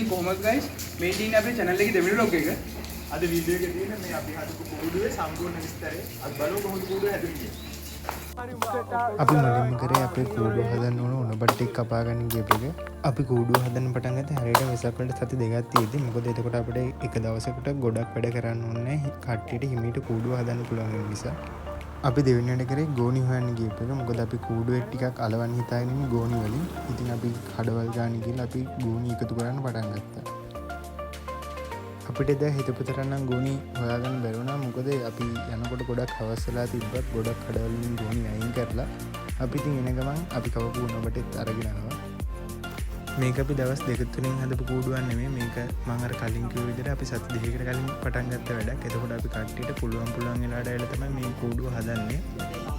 ඉතින් කොහොමද guys මේ තියෙන අපේ channel එකේ දෙවෙනි vlog එක. අද වීඩියෝ එකේ තියෙන මේ අපි හදපු කූඩුවේ සම්පූර්ණ විස්තරය අද බලමු කොහොමද කූඩුව හැදුනේ කියලා. අපි මුලින්ම කරේ අපේ කූඩුව හදන්න ඕන උණපටි ටික කපා ගන්න ගියප එක. අපි කූඩුව හදන්න පටන් ගත්තේ හරියට වෙසක් වලට සති දෙකක් තියෙද්දි. මොකද එතකොට අපිට එක දවසකට ගොඩක් වැඩ කරන්න ඕනේ. කට්ටියට හිමීට කූඩුව හදන්න පුළුවන් නිසා. අපි දෙවෙනියට කරේ ගෝනි හොයන්න ගියප එක. මොකද අපි කූඩුවේ ටිකක් අලවන්න හිතාගෙන ඉන්නේ ගෝනි වලින්. ඉතින් අපි කඩවල් ගාන ගිහලා අපි ගෝනි එකතු කරන්න පටන් ගත්තා. අපිට දැන් හිතපු තරම් නම් ගෝනි හොයාගන්න බැරි වුණා. මොකද අපි යනකොට ගොඩක් හවස් වෙලා තිබ්බත් ගොඩක් කඩවල් වලින් ගෝනි අයින් කරලා අපි ඉතින් එන ගමන් අපි කවපු උණපටෙත් අරගෙන ආවා. මේක අපි දවස් දෙක තුනෙන් හදපු කූඩුවක් නෙමෙයි. මේක මම අර කලින් කිව්ව විදිහට අපි සති දෙකකට කලින් පටන් ගත්ත වැඩක්. එතකොට අපි කට්ටියට පුළුවන් වෙලාවට ඇවිල්ලා තමයි මේ කූඩුව හදන්නේ.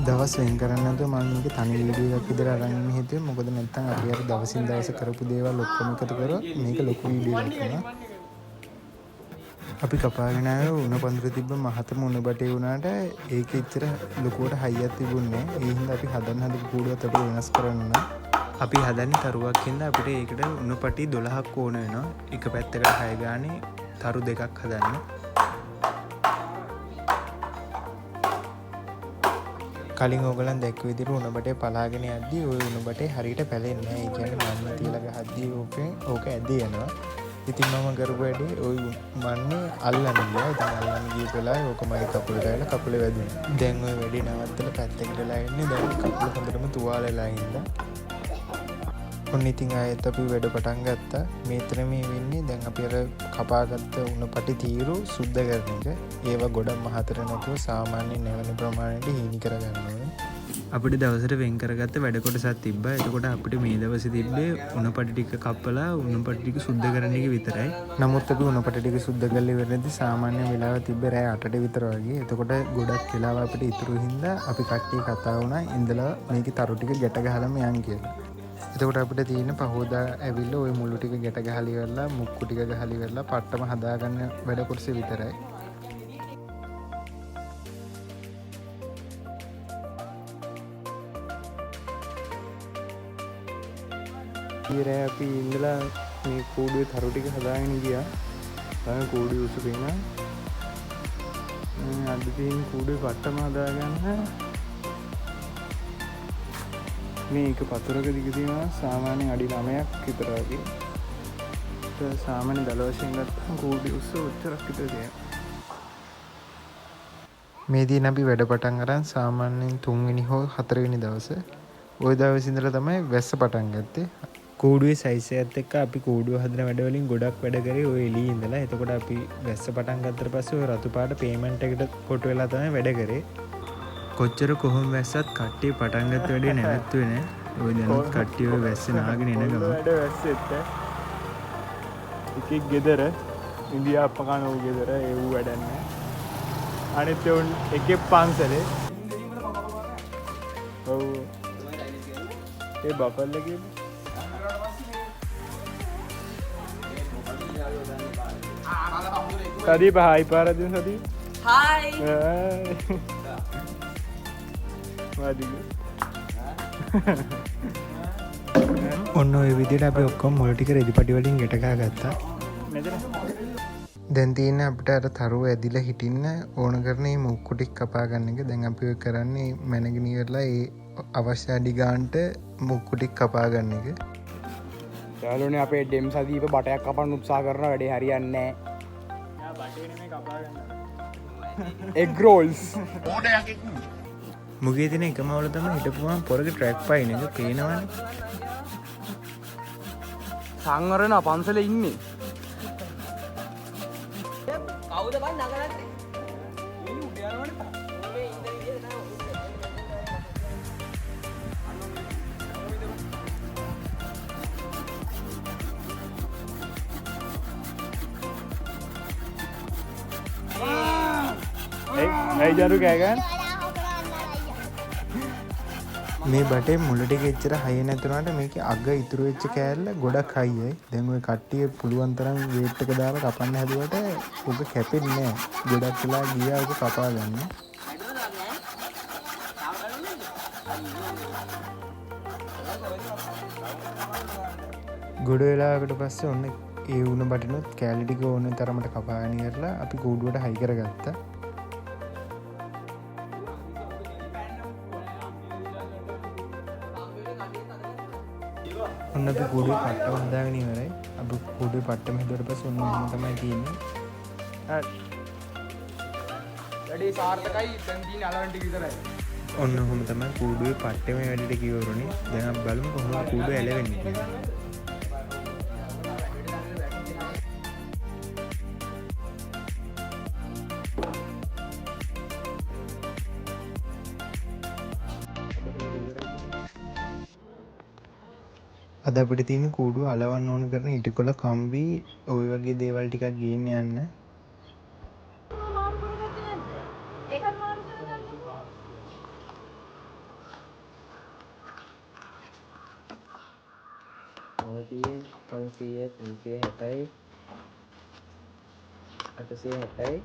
දවස් වෙන් කරන්න නැතුව මම මේක තනි වීඩියෝ එකක් විතර අරන් ඉන්නේ හිතුවේ. මොකද නැත්තම් අපි අර දවසින් දවස කරපු දේවල් ඔක්කොම එකතු කරලා මේක ලොකු වීඩියෝ එකක් වෙනවා. අපි කපාගෙන ආවේ උණ පඳුර තිබ්බ මහතම උණ බටේ වුණාට ඒක එච්චර ලොකුවට හයියක් තිබුණේ නැහැ. ඒ හින්දා අපි හදපු කූඩුවත් අපිට වෙනස් කරන්න ඕන. අපි හදන්නේ තරුවක් හින්දා අපිට ඒකට උණපටි 12ක් ඕන වෙනවා. එක පැත්තකට 6 ගානේ තරු දෙකක් හදන්න. කලින් ඕගලන් දැක්ක විදිහට උණපටේ පලාගෙන යද්දි ওই උණපටේ හරියට පැලෙන්නේ නැහැ. ඒ කියන්නේ මන්න තියලා ගහද්දි ඕක ඇදී යනවා. ඉතින් මම කරපු වැඩේ ওই මන්නේ අල්ලන්න ගියා. ඉතින් අල්ලන්න ගිය වෙලාවේ ඕක මගේ කකුලට ඇවිල්ලා කකුලේ වැදුනා. දැන් ওই වැඩේ නවත්තලා පැත්තකට වෙලා ඉන්නේ. දැන් කකුල හොඳටම තුවාල වෙලා ඉඳලා. ඔන්න ඉතින් ආයෙත් අපි වැඩ පටන් ගත්තා. මේතර මේ වෙන්නේ දැන් අපි අර කපාගත්ත උණපටි තීරු සුද්ධ කරන එක. ඒවා ගොඩක් මහතර නැතුව සාමාන්‍ය නැවන ප්‍රමාණයට හීනි කරගන්න ඕනේ. අපිට දවසට වෙන් කරගත්ත වැඩ කොටසක් තිබ්බා. එතකොට අපිට මේ දවසේ තිබ්බේ උණපටි ටික කපලා උණපටි ටික සුද්ධ කරන එක විතරයි. නමුත් අපි උණපටි ටික සුද්ධ කරලා ඉවරනදී සාමාන්‍ය වෙලාව තිබ්බේ රෑ 8ට විතර වගේ. එතකොට ගොඩක් වෙලාව අපිට ඉතුරු හින්දා අපි කට්ටිය කතා වුණා ඉඳලා මේකේ තරු ටික ගැට ගහලම යන් කියලා. එතකොට අපිට තියෙන පහෝදා ඇවිල්ලා ওই මුළු ටික ගැට ගහලා ඉවරලා මුක්කු ටික ගහලා ඉවරලා පට්ටම හදාගන්න වැඩ කොටස විතරයි. ඊරෑ අපි ඉඳලා මේ කූඩුවේ තරු ටික හදාගෙන ගියා. තමයි කූඩුවේ උස පේනවා. අද තියෙන කූඩුවේ පට්ටම හදාගන්න මේක පතුරක දිග තියෙනවා සාමාන්‍ය අඩි 9ක් විතර වගේ. ඒක සාමාන්‍ය දල වශයෙන් ගත්තම කූඩුවේ උස උච්චරක් විතර තියෙනවා. මේ දින අපි වැඩ පටන් අරන් සාමාන්‍යයෙන් 3 වෙනි හෝ 4 වෙනි දවසේ ওই දවස් ඉඳලා තමයි වැස්ස පටන් ගත්තේ. කූඩුවේ සයිස් එකත් එක්ක අපි කූඩුව හදන වැඩ වලින් ගොඩක් වැඩ කරේ ওই එළියේ ඉඳලා. එතකොට අපි වැස්ස පටන් ගත්තට පස්සේ ওই රතු පාට පේමන්ට් එකට කොටු වෙලා තමයි වැඩ කරේ. කොච්චර කොහොම වැස්සත් කට්ටිය පටන් ගත්ත වැඩේ නැවතුනේ නෑ. ওই දැනුත් කට්ටිය ওই වැස්ස නාගෙන එන ගම වැඩ වැස්සෙත් එකෙක් ගෙදර ඉන්දියා අප්පකන ඌ ගෙදර ඒ ඌ වැඩක් නෑ. අනිත් උන් එකෙක් පන්සලේ ඔව් ඒ බෆල් එකේ සදීප හායි පාරදින සදීප හායි ඔන්න ඔය විදිහට අපි ඔක්කොම මුල ටික රෙදිපටි වලින් ගැට ගහගත්තා. දැන් තියෙන අපිට අර තරුව ඇදිලා හිටින්න ඕන කරන මේ මුක්කු ටික කපා ගන්න එක. දැන් අපි ඔය කරන්නේ මැනගෙන ඉවරලා ඒ අවශ්‍ය අඩි ගන්නට මුක්කු ටික කපා ගන්න එක. යාළුවනේ අපේ ඩෙම් සදීප බටයක් කපන්න උත්සාහ කරන වැඩේ හරියන්නේ නැහැ. යා බටේ නෙමෙයි කපා ගන්න. Egg Rolls. මුගේ තියෙන එකම වල තමයි හිටපුවාම පොරගේ ට්‍රැක් පයින් එක පේනවනේ. සංවරණ පන්සලේ ඉන්නේ. කවුද බං නගලන්නේ? ඇයි ජරු කෑ ගන්න? මේ බටේ මුල ටික එච්චර හයි නැතුණාට මේකේ අග ඉතුරු වෙච්ච කෑල්ල ගොඩක් හයියි. දැන් ওই කට්ටිය පුළුවන් තරම් වේට් එක දාලා කපන්න හැදුවට උග කැපෙන්නේ නැහැ. ගොඩක් වෙලා ගියා උග කපා ගන්න. ගොඩ වෙලාවකට පස්සේ ඔන්න ඒ වුණ බටනුත් කෑලිටික ඕන තරමට කපාගෙන කරලා අපි කූඩුවට හයි කරගත්තා. ඔන්න අපි කූඩුවේ පට්ටම හදාගෙන ඉවරයි. අපි කූඩුවේ පට්ටම හදුවට පස්සේ ඔන්න එහෙම තමයි තියෙන්නේ. වැඩේ සාර්ථකයි. දැන් තියෙන අලවන්ට විතරයි. ඔන්න ඔහොම තමයි කූඩුවේ පට්ටම වැඩට කිවරුනේ. දැන් අපි බලමු කොහොමද කූඩුව ඇලවෙන්නේ කියලා. අද අපිට තියෙන කූඩුව අලවන්න ඕන කරන ඉටිකොල කම්බි ওই වගේ දේවල් ටිකක් ගේන්න යන්න. මොකදී 500 360යි 860යි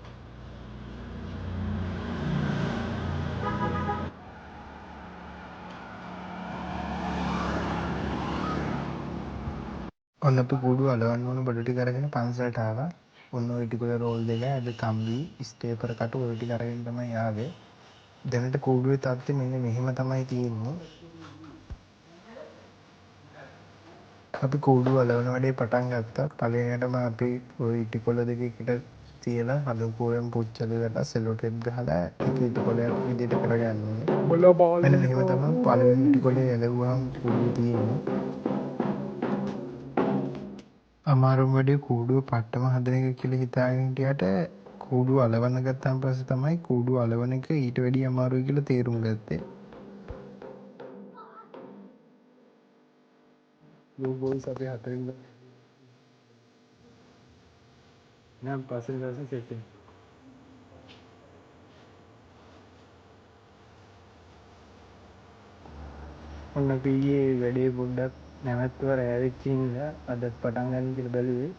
ඔන්න අපි කූඩුව අලවන්න ඕන බඩු ටික අරගෙන පන්සලට ආවා. ඔන්න ওই ඉටිකොල රෝල් දෙක අද කම්බි ස්ටේපර් කට ওই ටික අරගෙන තමයි ආවේ. දැනට කූඩුවේ තත්ත්වය මෙන්න මෙහෙම තමයි තියෙන්නේ. අපි කූඩුව අලවන වැඩේ පටන් ගත්තා. පළවෙනියටම අපි ওই ඉටිකොල දෙක එකට තියලා හඳුන්කෝරෙන් පුච්චලලා සෙලෝ ටේප් ගහලා ඒක ඉටිකොලයක් විදිහට කරගන්න ඕනේ. මෙන්න මෙහෙම තමයි පළවෙනි ඉටිකොලේ ඇලවුවාම කූඩුව තියෙන්නේ. අමාරුම වැඩේ කූඩුව පට්ටම හදන එක කියලා හිතාගෙන හිටියට කූඩුව අලවන්න ගත්තාන් පස්සේ තමයි කූඩුව අලවන එක ඊට වැඩිය අමාරුයි කියලා තේරුම් ගත්තේ. බෝයිස් අපි හතරින් නම් පස්සේ දවසේ සෙට් වෙනවා. ඔන්න අපි ඊයේ වැඩේ පොඩ්ඩක් නැවැත්තුව රැවෙච්ච හින්දා අදත් පටන් ගන්න කියලා බැලුවේ.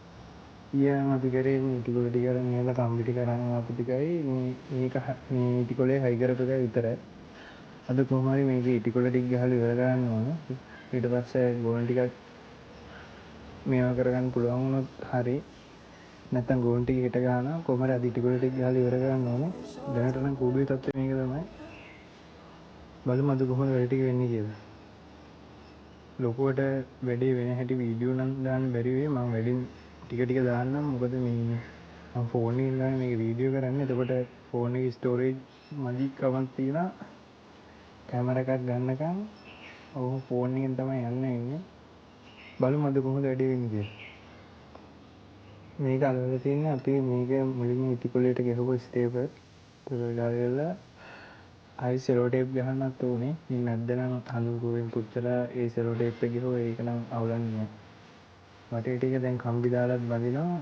ඊයේම අපි කරේ මේ ඉටිකොල ටික අරන් ගිහලා කම්බි ටික අරන් ආපු ටිකයි මේ ඉටිකොලේ හයි කරපු එකයි විතරයි. අද කොහොම හරි මේක ඉටිකොල ටික ගහලා ඉවර කරන්න ඕන. ඊට පස්සේ ගෝන් ටිකක් මේවා කරගන්න පුළුවන් වුණොත් හරි. නැත්තම් ගෝන් ටික හිට ගන්නවා. කොහොම හරි අද ඉටිකොල ටික ගහලා ඉවර කරන්න ඕනේ. දැනට නම් කූඩුවේ තත්ත්වය මේක තමයි. බලමු අද කොහොමද වැඩ ටික වෙන්නේ කියලා. ලොකුවට වැඩේ වෙන හැටි වීඩියෝ නම් දාන්න බැරි වෙයි. මම වැඩින් ටික දාන්නම්. මොකද මේ මම ෆෝන් එකෙන් තමයි මේක වීඩියෝ කරන්නේ. එතකොට ෆෝන් එකේ ස්ටෝරේජ් මදි කමක් තියෙනවා. කැමරා එකක් ගන්නකම් ඔව් ෆෝන් එකෙන් තමයි යන්න ඉන්නේ. බලමු අද කොහොමද වැඩේ වෙන්නේ කියලා. මේක අල්ලලා තියෙන්නේ අපි මේක මුලින්ම ඉටිකොලේට ගහපු ස්ටේපර්. ඒක ගාලා ආයි සෙලෝ ටේප් ගහන්නත් ඕනේ. මේ මැද්ද නම් හඳුන්කෝරෙන් පුච්චලා ඒ සෙලෝ ටේප් එක ගහුවා ඒක නම් අවුලන්නේ නැහැ. වටේ ටික දැන් කම්බි දාලාත් බඳිනවා.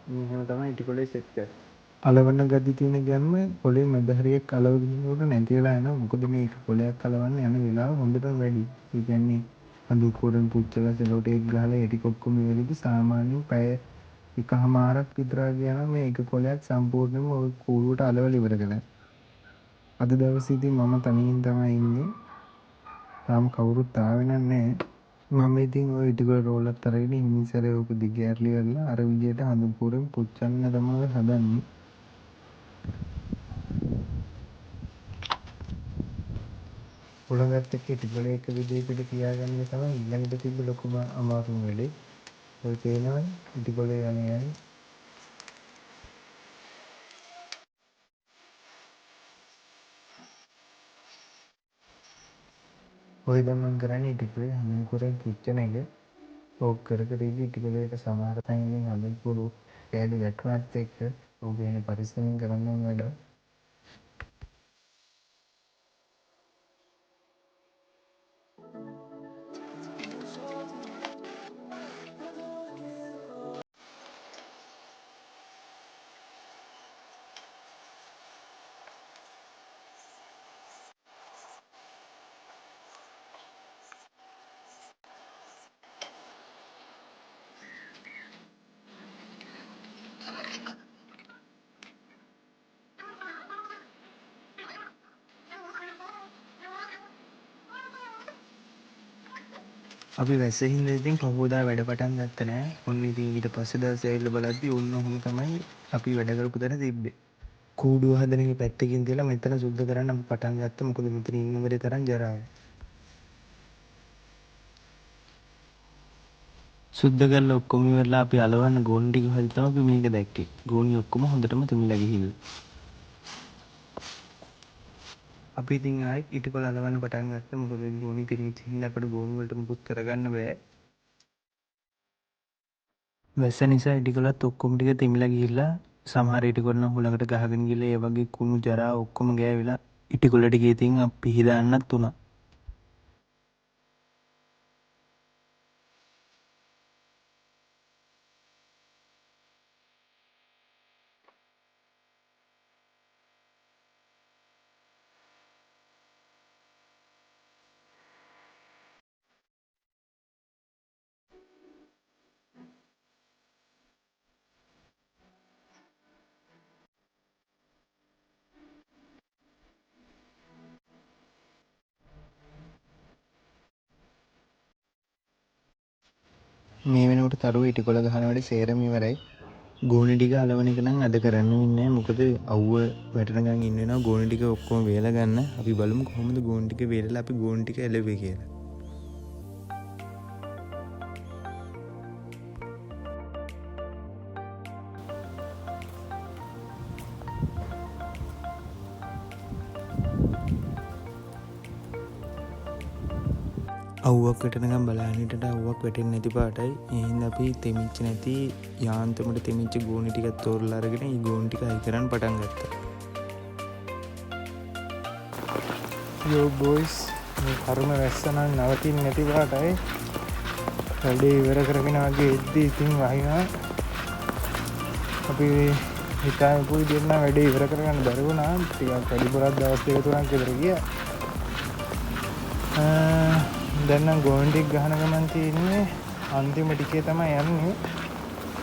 මෙහෙම තමයි ඉටිකොලේ සෙට් කරන්නේ. අලවන්න ගද්දි තියෙන ගැම්ම කොලේ මැද හරියක් අලවනකොට නැති වෙලා යනවා. මොකද මේ කොලයක් අලවන්න යන වෙලාව හොඳටම වැඩි. ඒ කියන්නේ හඳුන්කෝරෙන් පුච්චලා සෙලෝ ටේප් ගහලා ඒ ටික ඔක්කොම ඉවරදී සාමාන්‍යයෙන් පැය එකහමාරක් විතර ගියාම මේ එක කොලයක් සම්පූර්ණයෙන්ම ওই කූඩුවට අලවලා ඉවර කරලා. අද දවසේ ඉතින් මම තනියෙන් තමයි ඉන්නේ. තාම කවුරුත් ආවේ නැහැ. මම ඉතින් ওই ඉටිකොල රෝලත් අරගෙන හිමින් සැරේ ඕක දිගේ ඇරලි කරලා අර විදියට හඳුන්කෝරෙන් පුච්චන්න තමයි හදන්නේ. උලඟත් එක්ක ඉටිකොල එක විදිහකට තියාගන්න එක තමයි ඊළඟට තිබ්බ ලොකුම අමාරුම වැඩේ. ඔය පේනවනේ ඉටිකොලේ යන්නේ. ඔය දැන් මම කරන්නේ ඉටිකොලේ හඳුන්කෝරෙන් පුච්චන එක. ඕක කර කර ඉඳි ඉටිකොලේට සමහර තැන්වලින් හඳුන්කෝරු කෑලි වැටුණත් එක්ක ඕක එන පරිස්සමෙන් කරන්න ඕන වැඩ. අපි වැස්ස හින්දා ඉතින් පහුවදා වැඩ පටන් ගත්තේ නෑ. ඔන්න ඉතින් ඊට පස්සේ දවසේ ඇවිල්ලා බලද්දි ඔන්න ඔහොම තමයි අපි වැඩ කරපු තැන තිබ්බේ. කූඩුව හදන එක පැත්තකින් තියලා මෙතන සුද්ධ කරන්න අපි පටන් ගත්තා. මොකද මෙතන ඉන්නවලේ තරම් ජරාව. සුද්ධ කරලා ඔක්කොම ඉවරලා අපි අලවන්න ගෝණි ටික හරි තමයි අපි මේක දැක්කේ. ගෝණි ඔක්කොම හොඳටම තුනිලා ගිහිල්ලා. අපි ඉතින් ආයෙත් ඉටිකොල අලවන්න පටන් ගත්තා. මොකද ගෝණි පිරිච්ච හින්දා අපිට ගෝණි වලට මුකුත් කරගන්න බෑ. වැස්ස නිසා ඉටිකොලත් ඔක්කොම ටික තෙමිලා ගිහිල්ලා සමහර ඉටිකොල නම් හුලඟට ගහගෙන ගිහලා ඒ වගේ කුණු ජරා ඔක්කොම ගෑවිලා ඉටිකොල ටික ඉතින් අපි පිහදාන්නත් උනා. මේ වෙනකොට තරුව ඉටිකොල ගහන වැඩේ සේරම ඉවරයි. ගෝණි ටික අලවන එක නම් අද කරන්න වෙන්නේ නැහැ. මොකද අවුව වැටෙනකන් ඉන්න වෙනවා. ගෝණි ටික ඔක්කොම වේලා ගන්න. අපි බලමු කොහොමද ගෝණි ටික වේලලා අපි ගෝණි ටික එලෙවේ කියලා. අවුවක් වැටෙනකම් බලන්න හිටියට අවුවක් වැටෙන්නේ නැති පාටයි. ඒ හින්දා අපි තෙමිච්ච නැති යාන්තමට තෙමිච්ච ගෝණි ටිකක් තෝරලා අරගෙන ඒ ගෝණි ටික අයි කරන්න පටන් ගත්තා. යෝ බොයිස් මේ කර්ම වැස්ස නම් නවතින්නේ නැති පාටයි. වැඩේ ඉවර කරගෙන ආගේ එද්දි ඉතින් වහිනා අපි හිතාපු විදිහට නම් වැඩේ ඉවර කරගන්න බැරි වුණා. ටිකක් වැඩිපුරක් දවස් දෙක තුනක් විතර ගියා. දැන් නම් ගෝණි ටික ගහන ගමන් තියෙන්නේ අන්තිම ටිකේ තමයි යන්නේ.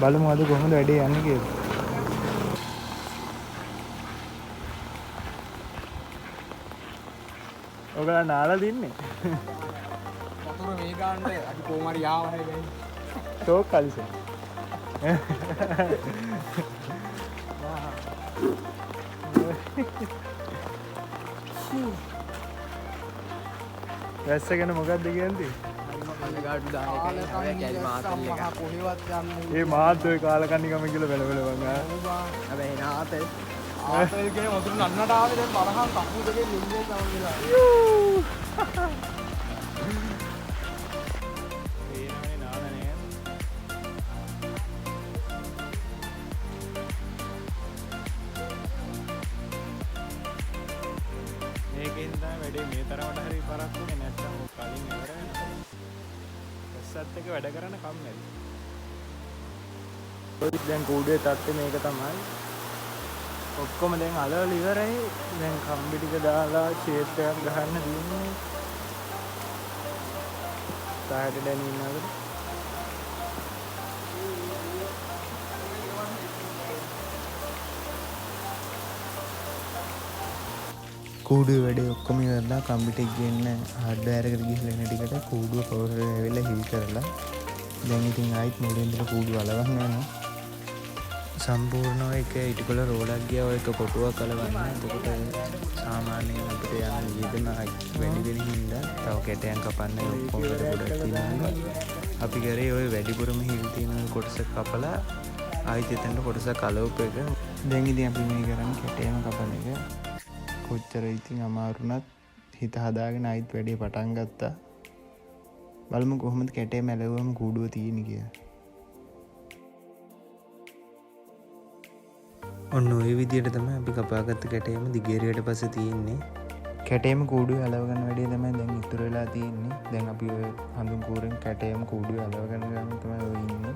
බලමු අද කොහොමද වැඩේ යන්නේ කියලා. ඔයගොල්ලෝ නාලා දින්නේ. වතුර මේ ගානට අපි කොහොම හරි ආවනේ දැන්. ටෝක් කලිසේ. වැස්ස ගැන මොකක්ද කියන්නේ? ඒ මාත් ඔය කාලකන්නිකම කියලා බැලවල වංගා. හැබැයි නාතේ ආතල් කියන වතුර නන්නට ආවේ දැන් බලහන් කපු දෙකේ ලින්ගේ සවුන්ලා. ඒනනේ නාදනේ. මේකෙන් තමයි වැඩේ මේ තරමට හරි පරක් වුනේ නැත්නම් ඔය කලින් ඉවර වෙනවා. වැස්සත් එක වැඩ කරන්න කම්මැලි. ඔය දැන් කූඩේ තත්ත්වය මේක තමයි. ඔක්කොම දැන් අලවල ඉවරයි. දැන් කම්බි ටික දාලා ෂේප් එකක් ගහන්න තියෙන්නේ. සාහට දැනින්නවද? කූඩුවේ වැඩේ ඔක්කොම ඉවරලා කම්බි ටික ගෙන්න හાર્ඩ්වෙයාර් එකට ගිහලා එන ටිකට කූඩුව පවර් වෙලා හිල් කරලා දැන් ඉතින් ආයිත් මුලින් ඉඳලා කූඩුව අලවන්න වෙනවා. සම්පූර්ණව එක ඉටිකොල රෝලක් ගියා ඔය එක කොටුවක් අලවන්න. එතකොට සාමාන්‍යයෙන් අපිට යන වියදම වැඩි වෙන හින්දා තව කැටයන් කපන්න ඔක්කොම ගොඩක් තියෙනවා. අපි කරේ ඔය වැඩිපුරම හිල් තියෙන කොටස කපලා ආයිත් එතනට කොටසක් අලවපු එක. දැන් ඉතින් අපි මේ කරන්නේ කැටයම කපන එක. කොච්චර ඉතින් අමාරුණත් හිත හදාගෙන ආයිත් වැඩේ පටන් ගත්තා. බලමු කොහොමද කැටේ මැලවුවම කූඩුව තියෙන්නේ කියලා. ඔන්න ඔය විදිහට තමයි අපි කපාගත්ත කැටේම දිගේරියට පස්සේ තියෙන්නේ. කැටේම කූඩුවේ අලව ගන්න වැඩේ තමයි දැන් ඉතුරු වෙලා තියෙන්නේ. දැන් අපි ඔය හඳුන් කූරෙන් කැටේම කූඩුවේ අලව ගන්න ගමන් තමයි ඔය ඉන්නේ.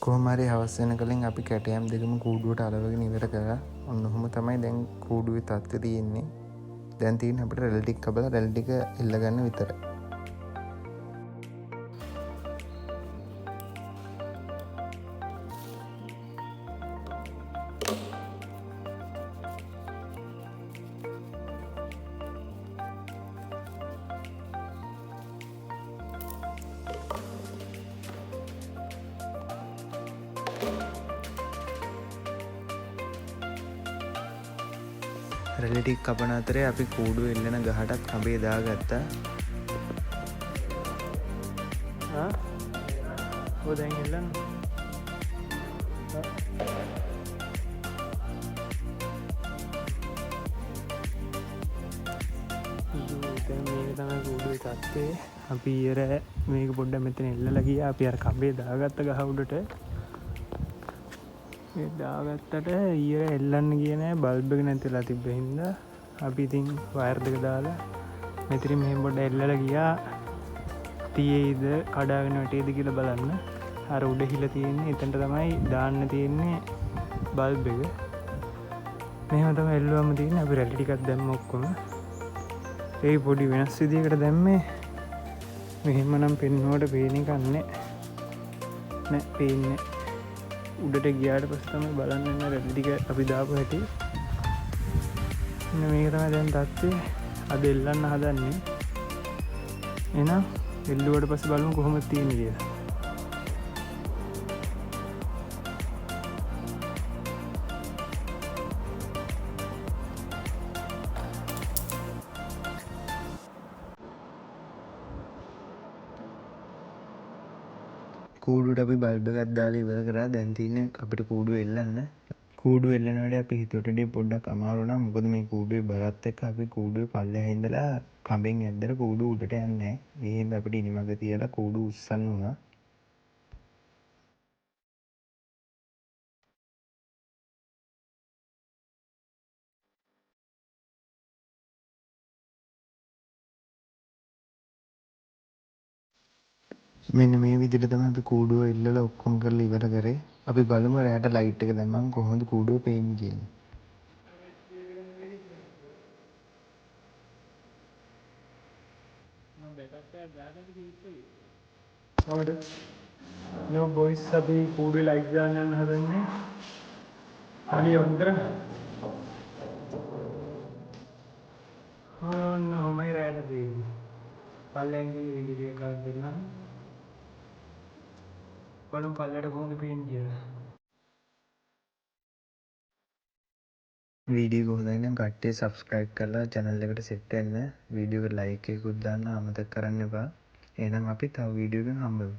කොහොම හරි හවස් වෙනකලින් අපි කැටයම් දෙකම කූඩුවට අලවගෙන ඉවර කරා. ඔන්න ඔහොම තමයි දැන් කූඩුවේ තත්ත්වය තියෙන්නේ. දැන් තියෙන්නේ අපිට රෙල් ටික කපලා රෙල් ටික එල්ල ගන්න විතරයි. රෙල් ටික කපන අතරේ අපි කූඩුව එල්ලන ගහටත් කඹේ දාගත්තා. දැන් එල්ලන්න මේක තමයි කූඩුවේ තත්ත්වය. අපි ඊයර මේක පොඩ්ඩක් මෙතන එල්ලලා ගියා. අපි අර කඹේ දාගත්ත ගහ උඩට ඒ දාගත්තට ඊයර එල්ලන්න ගියේ නෑ. බල්බ් එක නැතිලා තිබ්බ හින්දා අපි ඉතින් වයර් දෙක දාලා මෙතන මෙහෙම පොඩ්ඩක් එල්ලලා ගියා. තියෙයිද කඩාගෙන වැටේද කියලා බලන්න. අර උඩ හිල තියෙන්නේ එතනට තමයි දාන්න තියෙන්නේ බල්බ් එක. මෙහෙම තමයි එල්ලුවම තියෙන්නේ. අපි රැලි ටිකක් දැම්ම ඔක්කොම. ඒ පොඩි වෙනස් විදිහකට දැම්මේ. මෙහෙම නම් පෙන්නුවට පේන එකක් නෑ පේන්නේ. උඩට ගියාට පස්සේ තමයි බලන්න ඉන්න රැලි ටික අපි දාපු හැටි. මෙන්න මේක තමයි දැන් තත්ත්වය. අද එල්ලන්න හදන්නේ. එහෙනම් එල්ලුවට පස්සේ බලමු කොහොමද තියෙන්නේ කියලා. කූඩුවට අපි බල්බ් එකක් දාලා ඉවර කරා. දැන් තියෙන්නේ අපිට කූඩුව එල්ලන්න. කූඩුව එල්ලනකොට අපි හිතුවට වඩා පොඩ්ඩක් අමාරු නම් මොකද මේ කූඩුවේ බරත් එක්ක අපි කූඩුවේ පල්ලෙහා ඉඳලා කඹෙන් ඇද්දලා කූඩුව උඩට යන්නේ නැහැ. ඒ හින්දා අපිට ඉනිමඟ තියලා කූඩුව උස්සන්න වුණා. මෙන්න මේ විදිහට තමයි අපි කූඩුව එල්ලලා ඔක්කොම කරලා ඉවර කරේ. අපි බලමු රැයට ලයිට් එක දැම්මම කොහොමද කූඩුව පේන්නේ කියලා. නෝ බොයිස් අපි කූඩුවේ ලයිට් දාන්න යන්න හදන්නේ. අනිය උන්දර ඔන්නෝමයි රැයට තියෙන්නේ. පල්ලෙන් ගිහින් වීඩියෝ එකක් දෙන්නම්. බලමු පල්ලයට කොහොමද පේන්නේ කියලා. වීඩියෝ එක හොඳයි නම් කට්ටිය සබ්ස්ක්‍රයිබ් කරලා channel එකට සෙට් වෙන්න. වීඩියෝ එකට ලයික් එකකුත් දාන්න අමතක කරන්න එපා. එහෙනම් අපි තව වීඩියෝ එකකින් හම්බ වෙමු.